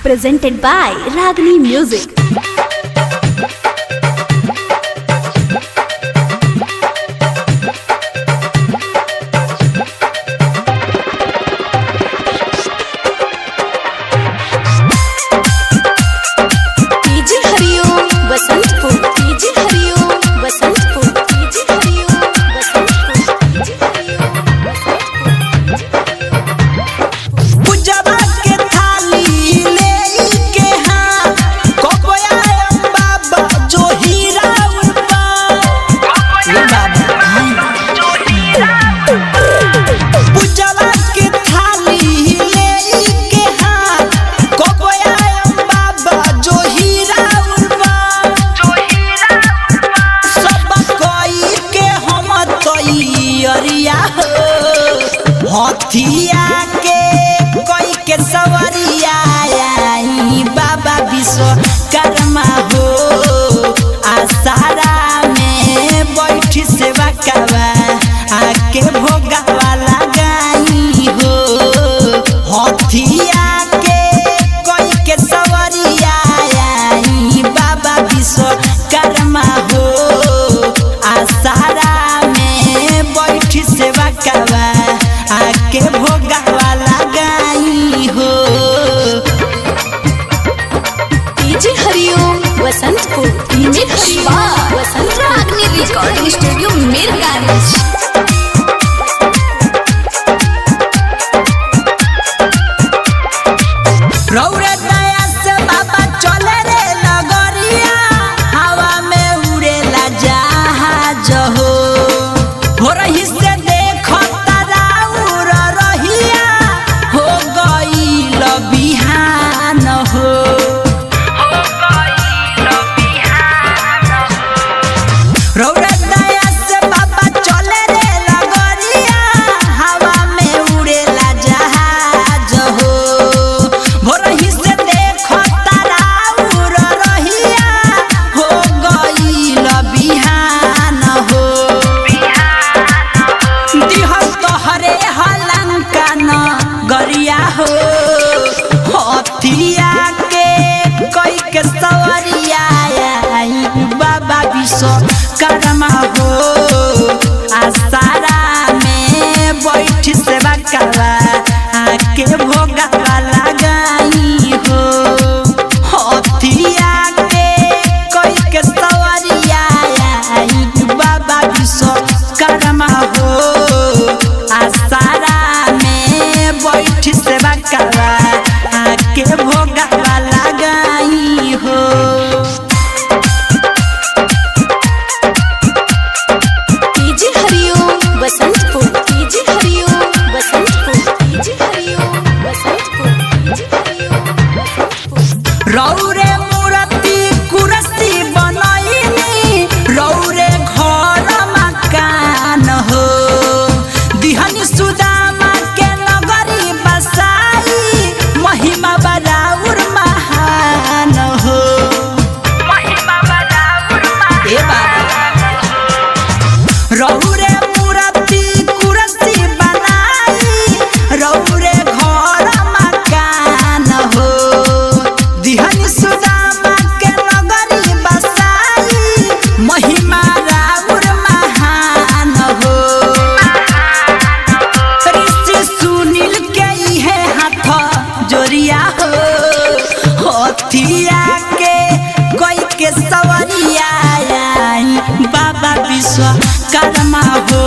Presented by Ragini Music. हथिया के कोई के सवरिया आई बाबा विश्वकर्मा हो आसारा में बैठी सेवा करवा आके भोगावा लगाई हो। हथिया के कोई के सवरिया आई बाबा विश्वकर्मा हो आसारा में बैठी सेवा करवा आके भोगावा लगाई हो। डीजे हरिओम वसंतपुर, डीजे हरिओम वसंत रागनी रिकॉर्डिंग स्टूडियो मीरगंज। रौरे दया से बाबा चले रे नगरिया हवा में उड़ेला जहाज हो। हो रही से बिहान हो रौरा दया से बाबा चले रे लगरिया हवा में उड़ेला जहाज हो। भोरही से देखो तारा उड़ रहिया हो गईल बिहान हो। दिहल तोहरे हलंका न गरिया हो। हथिया के कोई के सवरिया आई बाबा विश्वकर्मा हो आसारा में बैठ सेवा करवा आके भोगावा लगाई हो। हथिया के कोई के सवरिया आई बाबा विश्वकर्मा हो आसारा में बैठ सेवा करवा आके भोगावा लगाई हो। डीजे हरिओम वसंतपुर, डीजे हरिओम वसंतपुर, डीजे हरिओम वसंतपुर, डीजे हरिओम वसंतपुर। रौरे मूर्ति कुर्सी बनैनी रौरे घर मकान हो। दिहनी सुदामा के नगरी बसाई महिमा बराउर महान हो। ए बाबा रौरे मूर्ति कुर्सी बनाई रौरे घर मकान हो। दिहनी सुदामा के नगरी बसाई महिमा राउर महान हो। ऋषि सुनील के इहे हाथ जोरिया हो। हथिया के कोई के सवरिया आई बाबा विश्वकर्मा हो